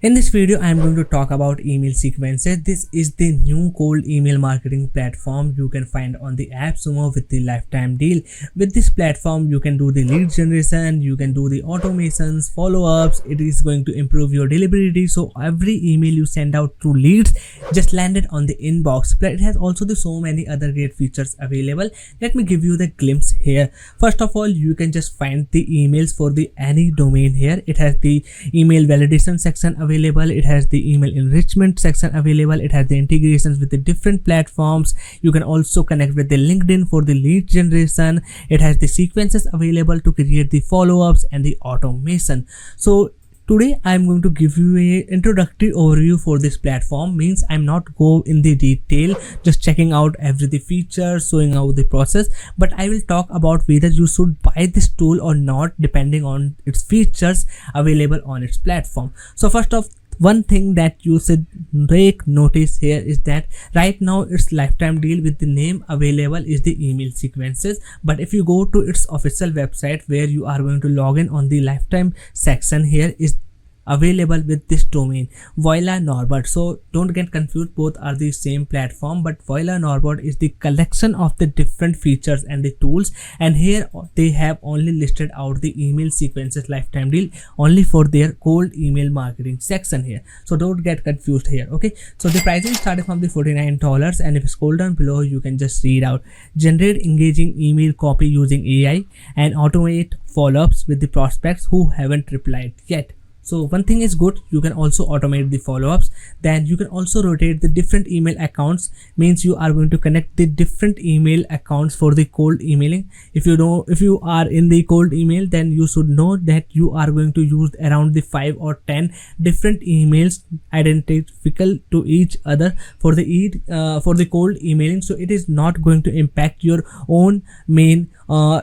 In this video, I am going to talk about email sequences. This is the new cold email marketing platform you can find on the AppSumo with the lifetime deal. With this platform, you can do the lead generation, you can do the automations, follow-ups. It is going to improve your deliverability. So every email you send out through leads just landed on the inbox. But it has also so many other great features available. Let me give you the glimpse here. First of all, you can just find the emails for the any domain here. It has the email validation section available, it has the email enrichment section available, it has the integrations with the different platforms. You can also connect with the LinkedIn for the lead generation. It has the sequences available to create the follow-ups and the automation. So today I'm going to give you a introductory overview for this platform. Means I'm not go in the detail just checking out every the features, showing out the process, but I will talk about whether you should buy this tool or not depending on its features available on its platform. So first off, one thing that you should take notice here is that right now its lifetime deal with the name available is the email sequences, but if you go to its official website where you are going to log in on the lifetime section, here is available with this domain Voila Norbert. So don't get confused, both are the same platform, but Voila Norbert is the collection of the different features and the tools, and here they have only listed out the email sequences lifetime deal only for their cold email marketing section here. So don't get confused here. Okay, so the pricing started from the $49, and if you scroll down below you can just read out generate engaging email copy using AI and automate follow-ups with the prospects who haven't replied yet. So one thing is good, you can also automate the follow-ups. Then you can also rotate the different email accounts. Means you are going to connect the different email accounts for the cold emailing. If you are in the cold email, then you should know that you are going to use around the 5 or 10 different emails identical to each other for the cold emailing. So it is not going to impact your own main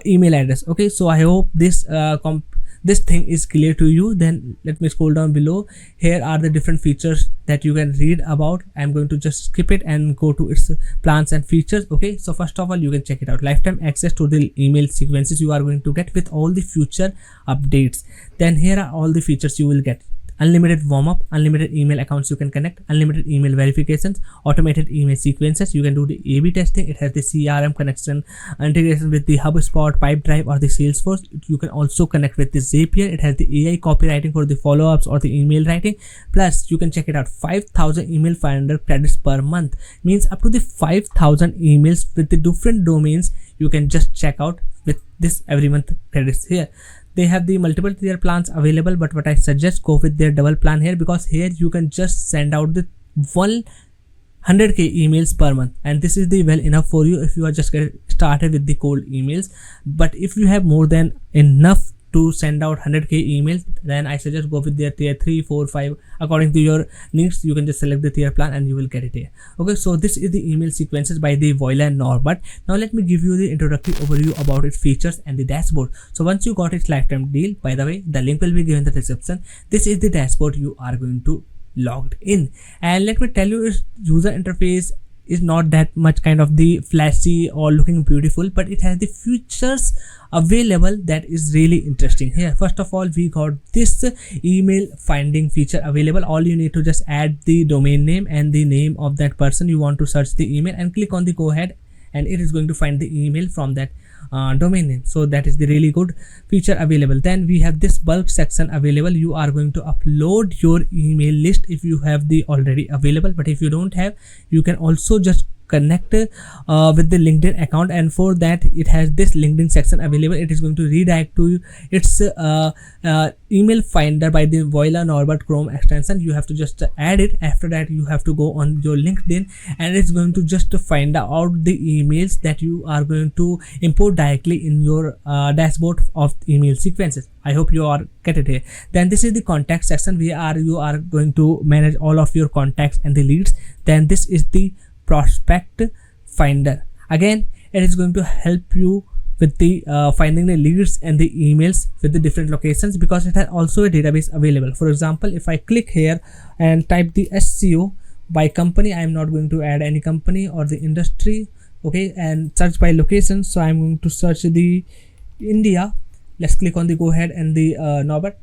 email address. Okay, so I hope this thing is clear to you. Then let me scroll down below. Here are the different features that you can read about. I'm going to just skip it and go to its plans and features. Okay, so first of all, you can check it out. Lifetime access to the email sequences you are going to get with all the future updates. Then here are all the features you will get. Unlimited warm-up, unlimited email accounts you can connect, unlimited email verifications, automated email sequences. You can do the A/B testing. It has the CRM connection, integration with the HubSpot, Pipedrive or the Salesforce. You can also connect with the Zapier. It has the AI copywriting for the follow-ups or the email writing. Plus, you can check it out. 5,000 email finder credits per month. Means up to the 5,000 emails with the different domains you can just check out with this every month credits here. They have the multiple tier plans available, but what I suggest, go with their double plan here, because here you can just send out the 100k emails per month, and this is the well enough for you if you are just getting started with the cold emails. But if you have more than enough to send out 100k emails, then I suggest go with their tier 3, 4, 5 according to your needs. You can just select the tier plan and you will get it here. Okay, so this is the email sequences by the Voila Norbert. Now let me give you the introductory overview about its features and the dashboard. So once you got its lifetime deal, by the way, the link will be given in the description. This is the dashboard you are going to logged in, and let me tell you, its user interface is not that much kind of the flashy or looking beautiful, but it has the features available that is really interesting here. First of all, we got this email finding feature available. All you need to just add the domain name and the name of that person you want to search the email and click on the go ahead, and it is going to find the email from that domain name. So that is the really good feature available. Then we have this bulk section available. You are going to upload your email list if you have the already available, but if you don't have, you can also just connect with the LinkedIn account, and for that it has this LinkedIn section available. It is going to redirect to its email finder by the Voila Norbert Chrome extension. You have to just add it. After that you have to go on your LinkedIn, and it's going to just find out the emails that you are going to import directly in your dashboard of email sequences. I hope you are get it here. Then this is the contact section where you are going to manage all of your contacts and the leads. Then this is the prospect finder. Again, it is going to help you with the finding the leads and the emails with the different locations, because it has also a database available. For example, if I click here and type the SEO by company, I am not going to add any company or the industry. Okay, and search by location. So I am going to search the India. let's click on the go ahead and the Norbert,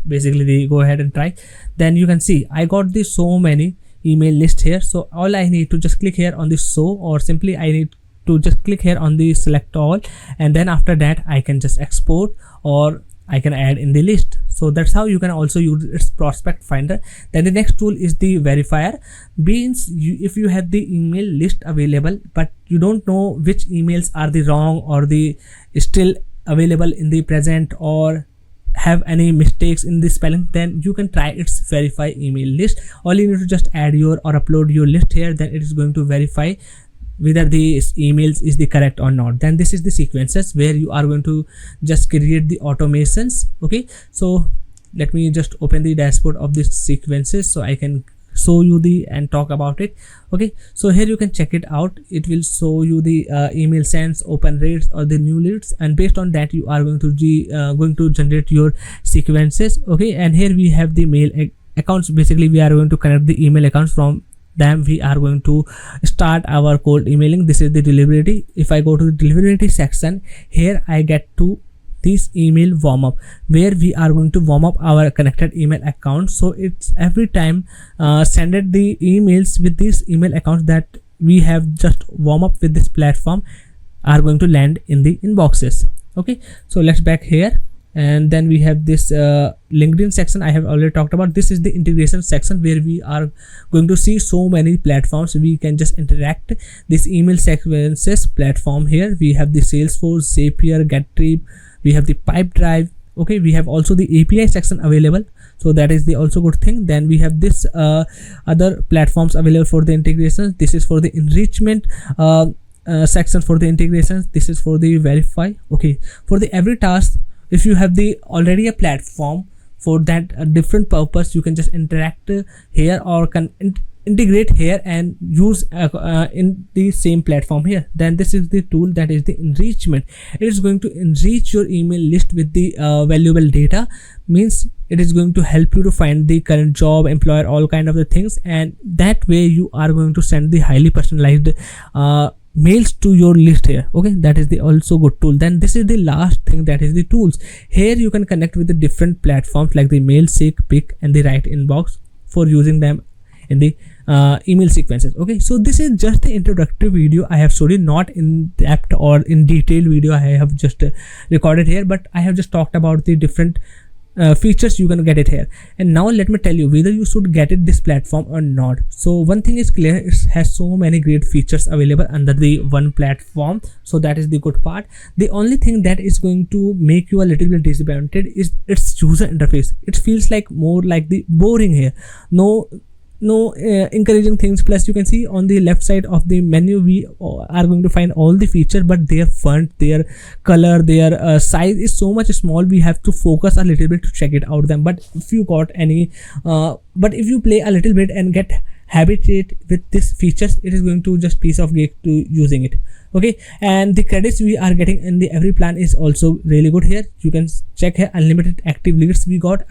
basically the go ahead and try. Then you can see I got the so many email list here. So all I need to just click here on the show, or simply I need to just click here on the select all, and then after that I can just export or I can add in the list. So that's how you can also use its prospect finder. Then the next tool is the verifier. Means if you have the email list available but you don't know which emails are the wrong or the still available in the present or have any mistakes in the spelling, then you can try its verify email list. All you need to just add your or upload your list here, then it is going to verify whether the emails is the correct or not. Then this is the sequences where you are going to just create the automations. Okay, so let me just open the dashboard of this sequences so I can show you the and talk about it. Okay, so here you can check it out. It will show you the email sends, open rates or the new leads, and based on that you are going to generate your sequences. Okay, and here we have the mail accounts. Basically we are going to connect the email accounts. From them we are going to start our cold emailing. This is the deliverability. If I go to the deliverability section, here I get to this email warm up where we are going to warm up our connected email account. So it's every time send it the emails with these email accounts that we have just warm up with this platform are going to land in the inboxes. Okay, so let's back here, and then we have this LinkedIn section I have already talked about. This is the integration section where we are going to see so many platforms we can just interact. This email sequences platform, here we have the Salesforce, Zapier, GetTrip, we have the Pipedrive. Okay, we have also the API section available, so that is the also good thing. Then we have this other platforms available for the integrations. This is for the enrichment section for the integrations. This is for the verify. Okay, for the every task, if you have the already a platform for that different purpose, you can just interact here or can integrate here and use in the same platform here. Then this is the tool that is the enrichment. It is going to enrich your email list with the valuable data. Means it is going to help you to find the current job, employer, all kind of the things, and that way you are going to send the highly personalized mails to your list here. Okay, that is the also good tool. Then this is the last thing, that is the tools. Here you can connect with the different platforms like the Mailseek, Pick and the Right Inbox for using them in the email sequences. Okay, so this is just the introductory video I have showed you, not in depth or in detail video I have just recorded here, but I have just talked about the different features you can get it here. And now let me tell you whether you should get it this platform or not. So one thing is clear, it has so many great features available under the one platform, so that is the good part. The only thing that is going to make you a little bit disappointed is its user interface. It feels like more like the boring here, no encouraging things. Plus you can see on the left side of the menu we are going to find all the features, but their font, their color, their size is so much small. We have to focus a little bit to check it out them. But if you got any but if you play a little bit and get habituated with these features, it is going to just piece of cake to using it. Okay, and the credits we are getting in the every plan is also really good here. You can check here unlimited active leads we got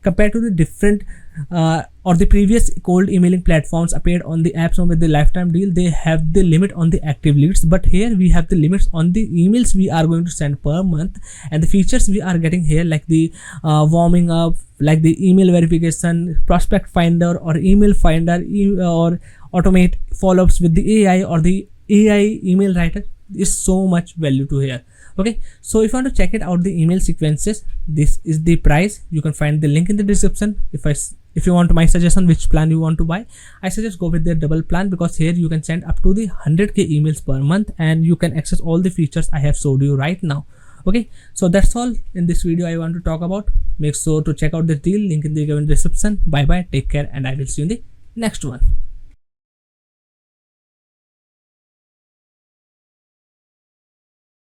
compared to the different or the previous cold emailing platforms appeared on the apps with the lifetime deal. They have the limit on the active leads, but here we have the limits on the emails we are going to send per month. And the features we are getting here like the warming up, like the email verification, prospect finder or email finder, or automate follow-ups with the AI or the AI email writer is so much value to here. Okay, so if you want to check it out the email sequences, this is the price. You can find the link in the description. If you want my suggestion which plan you want to buy, I suggest go with the double plan, because here you can send up to the 100k emails per month and you can access all the features I have showed you right now. Okay, so that's all in this video I want to talk about. Make sure to check out the deal, link in the given description. Bye bye, take care, and I will see you in the next one.